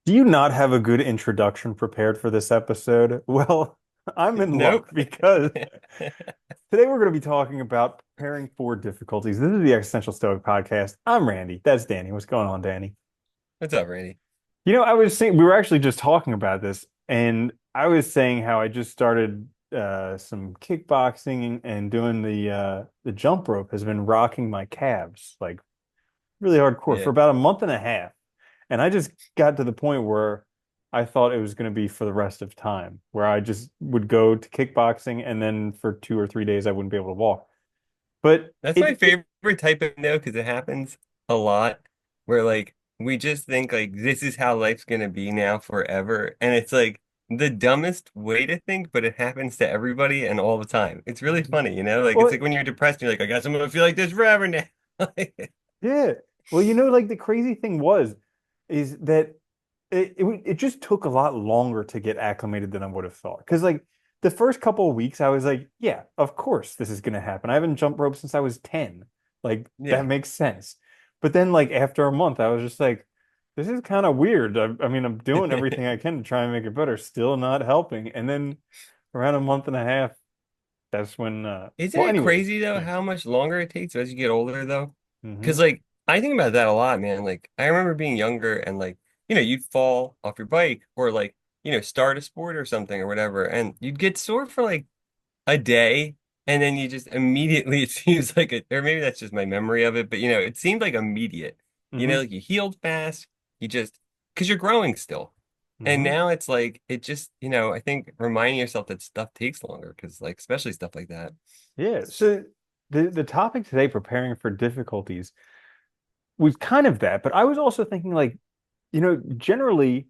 Do you not have a good introduction prepared for this episode? Well, I'm in Nope. luck because today we're going to be talking about preparing for difficulties. This is the Existential Stoic podcast. I'm Randy. That's Danny. What's going on, Danny? What's up, Randy? I was saying we were actually just talking about this, and I was saying how I just started some kickboxing and doing the jump rope has been rocking my calves like really hardcore for Yeah. about a month and a half. And I just got to the point where I thought it was going to be for the rest of time, where I just would go to kickboxing and then for 2 or 3 days I wouldn't be able to walk. But That's my it favorite type of no because it happens a lot where like we just think like this is how life's gonna be now forever. And it's like the dumbest way to think, but it happens to everybody and all the time. It's really funny, you know? Like it's well, like when you're depressed, you're like, I guess I'm gonna feel like this forever now. yeah. Well, like the crazy thing was is that it just took a lot longer to get acclimated than I would have thought. Because like the first couple of weeks, I was like, yeah, of course this is gonna happen. I haven't jumped rope since I was 10. Like that Yeah. makes sense. But then like after a month, I was just like, this is kind of weird. I mean, I'm doing everything I can to try and make it better, still not helping. And then around a month and a half, that's when Isn't well, it anyways, crazy though yeah. how much longer it takes as you get older though? Hmm. Because like I think about that a lot, man. Like I remember being younger and like, you'd fall off your bike or like, start a sport or something or whatever, and you'd get sore for like a day, and then you just immediately it seems like it, or maybe that's just my memory of it, but it seemed like immediate. Hmm. Like you healed fast, you just because you're growing still. And Hmm. now it's like it just, I think reminding yourself that stuff takes longer because like especially stuff like that. Yeah. So the topic today, preparing for difficulties, was kind of that, but I was also thinking like, generally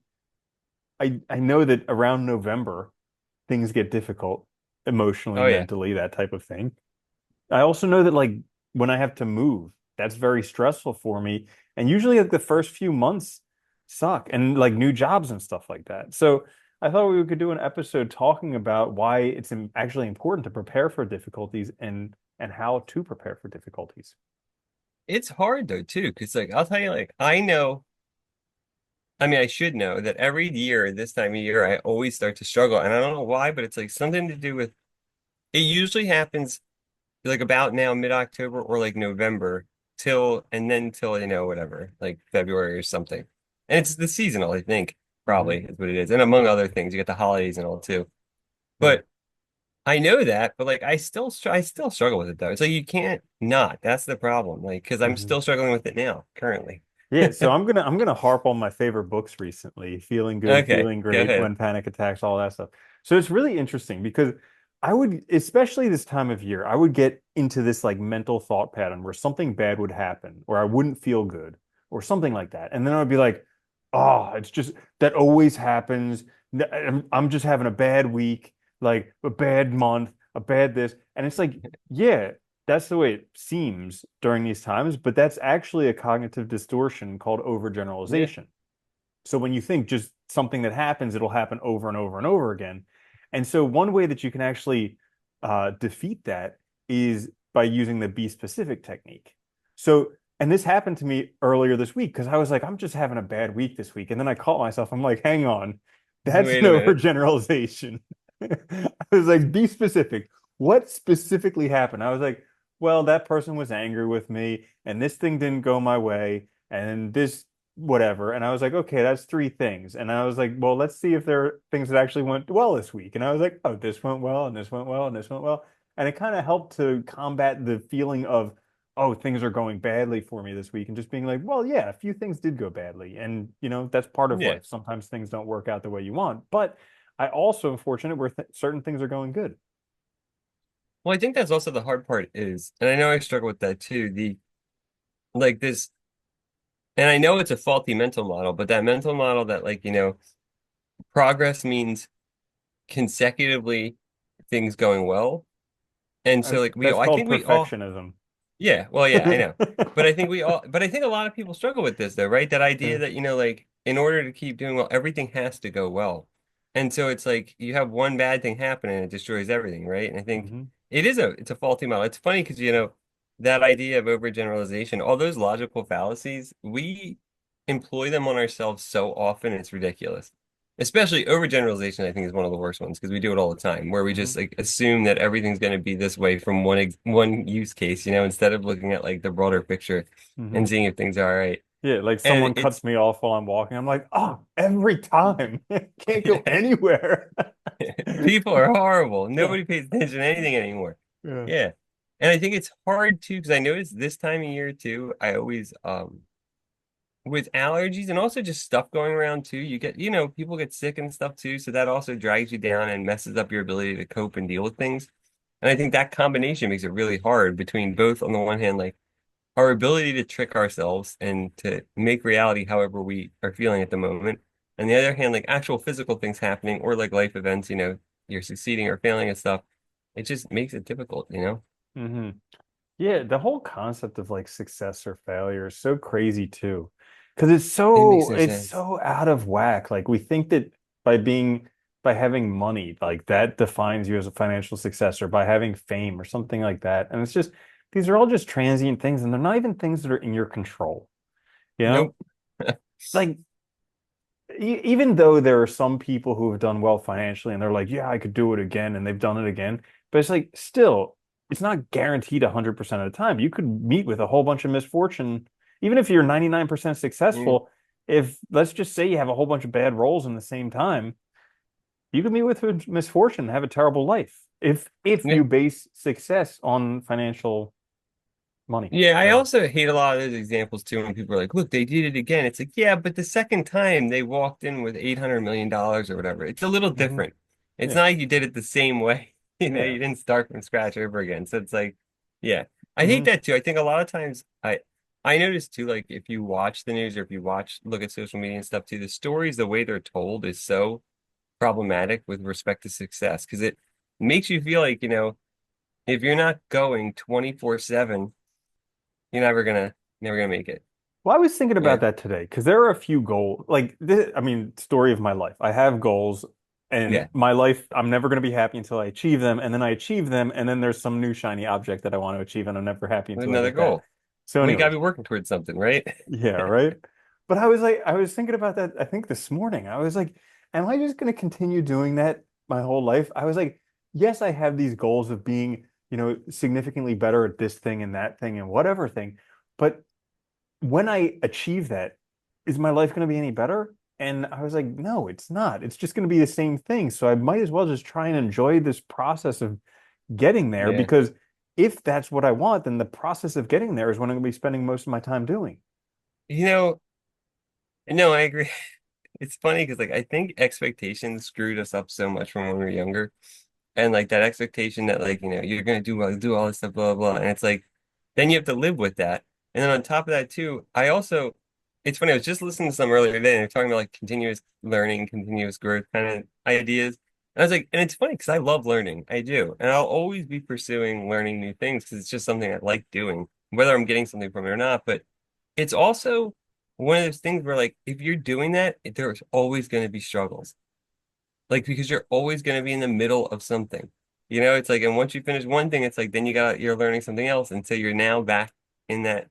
I know that around November things get difficult emotionally, Oh yeah. mentally, that type of thing. I also know that like when I have to move, that's very stressful for me. And usually like the first few months suck and like new jobs and stuff like that. So I thought we could do an episode talking about why it's actually important to prepare for difficulties and how to prepare for difficulties. It's hard though too, because like I'll tell you, like I know, I mean I should know that every year this time of year I always start to struggle. And I don't know why, but it's like something to do with it usually happens like about now mid-October or like November till and then till whatever, like February or something. And it's the seasonal, I think, Hmm. probably is what it is. And among other things, you get the holidays and all too. Yeah. But I know that, but like I still struggle with it though. It's like you can't not. That's the problem. Like because I'm Hmm. still struggling with it now, currently. Yeah, so I'm gonna harp on my favorite books recently, Feeling Good, Okay, Feeling go Great, ahead. When Panic Attacks, all that stuff. So it's really interesting because I would, especially this time of year, I would get into this like mental thought pattern where something bad would happen or I wouldn't feel good or something like that. And then I would be like, oh, it's just that always happens. I'm just having a bad week, like a bad month, a bad this. And it's like, yeah, that's the way it seems during these times, but that's actually a cognitive distortion called Yeah, overgeneralization. So when you think just something that happens, it'll happen over and over and over again. And so one way that you can actually defeat that is by using the be specific technique. So, and this happened to me earlier this week because I was like, I'm just having a bad week this week. And then I caught myself, I'm like, hang on, that's an wait a minute. overgeneralization. I was like, be specific. What specifically happened? I was like, well, that person was angry with me and this thing didn't go my way and this whatever. And I was like, okay, that's three things. And I was like, well, let's see if there are things that actually went well this week. And I was like, oh, this went well, and this went well, and this went well. And it kind of helped to combat the feeling of, oh, things are going badly for me this week. And just being like, well, yeah, a few things did go badly. And, that's part of Yeah. life. Sometimes things don't work out the way you want. But I also am fortunate where certain things are going good. Well, I think that's also the hard part is, and I know I struggle with that too, the like this, and I know it's a faulty mental model, but that mental model that like, progress means consecutively things going well. And so like That's I called think we all, perfectionism. yeah, well, yeah, I know. But I think we all, but I think a lot of people struggle with this though, right? That idea Yeah. that, like in order to keep doing well, everything has to go well. And so it's like you have one bad thing happen and it destroys everything, right? And I think Hmm. it's a faulty model. It's funny because, that idea of overgeneralization, all those logical fallacies, we employ them on ourselves so often, it's ridiculous. Especially overgeneralization, I think, is one of the worst ones because we do it all the time, where we Hmm. just like assume that everything's going to be this way from one use case, instead of looking at like the broader picture Hmm. and seeing if things are all right. Yeah, like And someone cuts it's me off while I'm walking. I'm like, oh, every time. Can't go anywhere. people are horrible. Yeah. Nobody pays attention to anything anymore. Yeah. Yeah. And I think it's hard too, because I noticed this time of year too, I always with allergies and also just stuff going around too, people get sick and stuff too, so that also drags you down and messes up your ability to cope and deal with things. And I think that combination makes it really hard between both, on the one hand, like our ability to trick ourselves and to make reality however we are feeling at the moment. And the other hand, like actual physical things happening or like life events, you're succeeding or failing and stuff. It just makes it difficult. Hmm. Yeah, the whole concept of like success or failure is so crazy too. Because it's It makes so no it's sense. so out of whack. Like we think that by having money, like that defines you as a financial success, or by having fame or something like that. And it's just these are all just transient things, and they're not even things that are in your control. You know? Nope. Like even though there are some people who have done well financially and they're like, yeah, I could do it again, and they've done it again, but it's like still, it's not guaranteed 100% of the time. You could meet with a whole bunch of misfortune, even if you're 99% Mm. successful. If let's just say you have a whole bunch of bad roles in the same time, you could meet with misfortune and have a terrible life if Yeah. you base success on financial money. Yeah, I So, also hate a lot of those examples too when people are like, look, they did it again. It's like, yeah, but the second time they walked in with $800 million or whatever. It's a little mhm. different. It's Yeah, not like you did it the same way. yeah. You didn't start from scratch over again. So it's like, yeah. I hate Hmm. that too. I think a lot of times I notice too, like if you watch the news or if you look at social media and stuff too, the stories, the way they're told is so problematic with respect to success because it makes you feel like, if you're not going 24/7, you're never gonna make it. Well, I was thinking Yeah. about that today because there are a few goals. Like this, I mean, story of my life. I have goals, and Yeah. my life, I'm never going to be happy until I achieve them, and then I achieve them, and then there's some new shiny object that I want to achieve, and I'm never happy With until I another get that. goal. So, We gotta anyways, be working towards something, right? yeah, right. But I was like, I was thinking about that. I think this morning, I was like, am I just going to continue doing that my whole life? I was like, yes, I have these goals of being, significantly better at this thing and that thing and whatever thing, but when I achieve that, is my life going to be any better? And I was like, no, it's not. It's just going to be the same thing. So I might as well just try and enjoy this process of getting there Yeah. because if that's what I want, then the process of getting there is what I'm going to be spending most of my time doing. You know, no, I agree. It's funny because like I think expectations screwed us up so much from when we were younger. And like that expectation that like, you're gonna do all this stuff, blah, blah, blah. And it's like then you have to live with that. And then on top of that too, it's funny, I was just listening to some earlier today and they're talking about like continuous learning, continuous growth kind of ideas. And I was like, and it's funny because I love learning. I do. And I'll always be pursuing learning new things because it's just something I like doing, whether I'm getting something from it or not. But it's also one of those things where like if you're doing that, there's always going to be struggles. Like because you're always going to be in the middle of something. It's like and once you finish one thing, it's like then you're learning something else. And so you're now back in that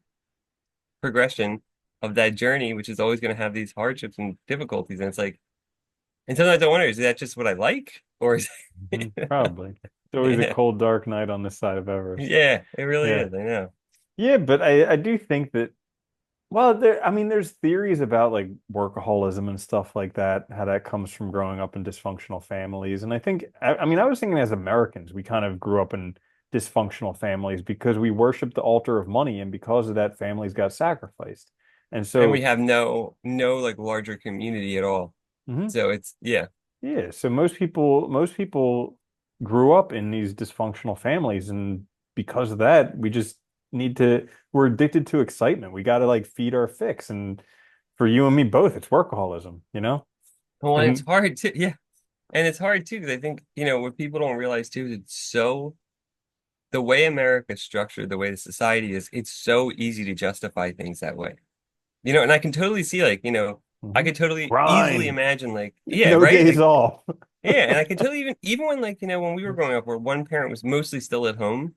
progression of that journey, which is always going to have these hardships and difficulties. And it's like, and sometimes I wonder, is that just what I like? Or is Mhm, probably. It's always a yeah, cold, dark night on this side of Everest. yeah, it really Yeah. is. I know. Yeah, but I do think that, well, I mean, there's theories about like workaholism and stuff like that, how that comes from growing up in dysfunctional families. And I mean, I was thinking as Americans, we kind of grew up in dysfunctional families because we worshiped the altar of money, and because of that, families got sacrificed. And And we so, have no like larger community at all. mhm, So it's yeah. yeah, so most people grew up in these dysfunctional families, and because of that, we're addicted to excitement. We got to like feed our fix, and for you and me both, it's workaholism. Well, and it's And hard to yeah. And it's hard too because I think, what people don't realize too is it's so the way America's structured, the way the society is, it's so easy to justify things that way. And I can totally see like, I mhm. could totally easily Grind, imagine like, yeah, no right? days Like, off. yeah, and I can totally even when like, when we were growing up where one parent was mostly still at home,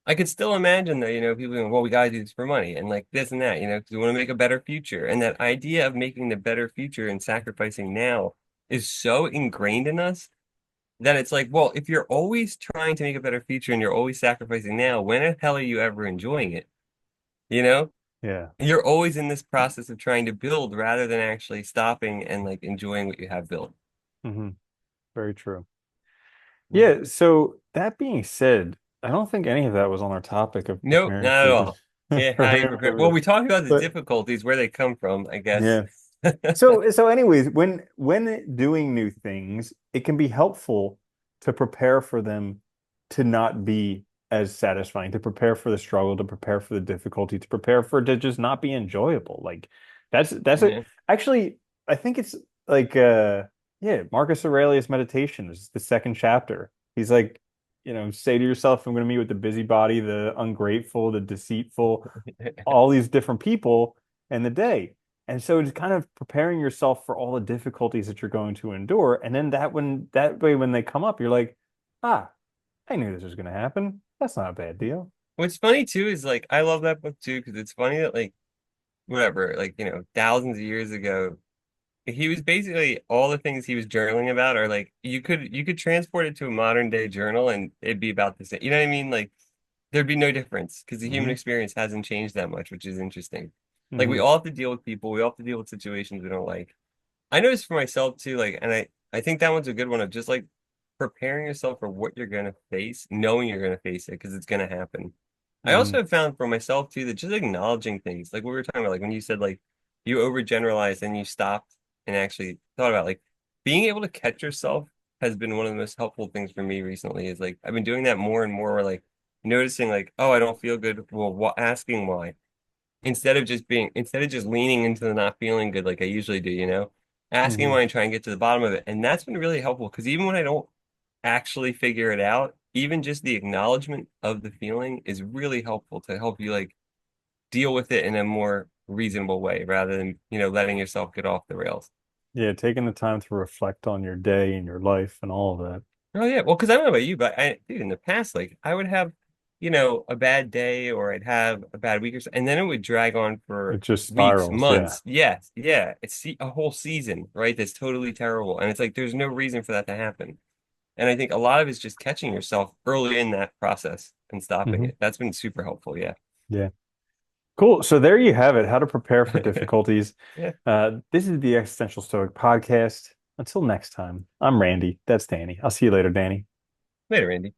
I could still imagine that, people going, well, we gotta do this for money and like this and that, because we want to make a better future. And that idea of making the better future and sacrificing now is so ingrained in us that it's like, well, if you're always trying to make a better future and you're always sacrificing now, when the hell are you ever enjoying it? You know? Yeah. You're always in this process of trying to build rather than actually stopping and like enjoying what you have built. Hmm. Very true. Mhm. Yeah, so that being said, I don't think any of that was on our topic of Nope, preparing not at for all. Yeah, how you preparing prepare. Well, for we talked about the but difficulties, where they come from, I guess. yeah. So anyways, when doing new things, it can be helpful to prepare for them to not be as satisfying, to prepare for the struggle, to prepare for the difficulty, to prepare for it to just not be enjoyable. Like that's a Yeah. actually I think it's like yeah, Marcus Aurelius Meditation is the second chapter. He's like, say to yourself, I'm going to meet with the busybody, the ungrateful, the deceitful, all these different people in the day. And so it's kind of preparing yourself for all the difficulties that you're going to endure. And then that way when they come up, you're like, ah, I knew this was going to happen. That's not a bad deal. What's funny too is like I love that book too because it's funny that like whatever, like thousands of years ago, he was basically all the things he was journaling about are like you could transport it to a modern day journal and it'd be about the same. You know what I mean? Like there'd be no difference because the human Hmm. experience hasn't changed that much, which is interesting. Like we Hmm. all have to deal with people, we all have to deal with situations we don't like. I noticed for myself too, like, and I think that one's a good one of just like preparing yourself for what you're gonna face, knowing you're gonna face it because it's gonna happen. I also Hmm. have found for myself too that just acknowledging things, like what we were talking about, like when you said like you overgeneralized and you stopped and actually thought about like being able to catch yourself has been one of the most helpful things for me recently. Is like I've been doing that more and more, where like noticing like, oh, I don't feel good. Well, asking why instead of just leaning into the not feeling good like I usually do, asking Hmm. why and try and get to the bottom of it. And that's been really helpful because even when I don't actually figure it out, even just the acknowledgement of the feeling is really helpful to help you like deal with it in a more reasonable way rather than, letting yourself get off the rails. Yeah, taking the time to reflect on your day and your life and all of that. Oh yeah, well, because I don't know about you, but dude, in the past, like I would have, a bad day or I'd have a bad week or so, and then it would drag on It for just weeks, spirals. Yeah. months. Yes, yeah, it's a whole season, right? That's totally terrible, and it's like there's no reason for that to happen. And I think a lot of it's just catching yourself early in that process and stopping Hmm. it. That's been super helpful. Yeah. Yeah. Cool. So there you have it, how to prepare for difficulties. Yeah. This is the Existential Stoic podcast. Until next time, I'm Randy. That's Danny. I'll see you later, Danny. Later, Andy.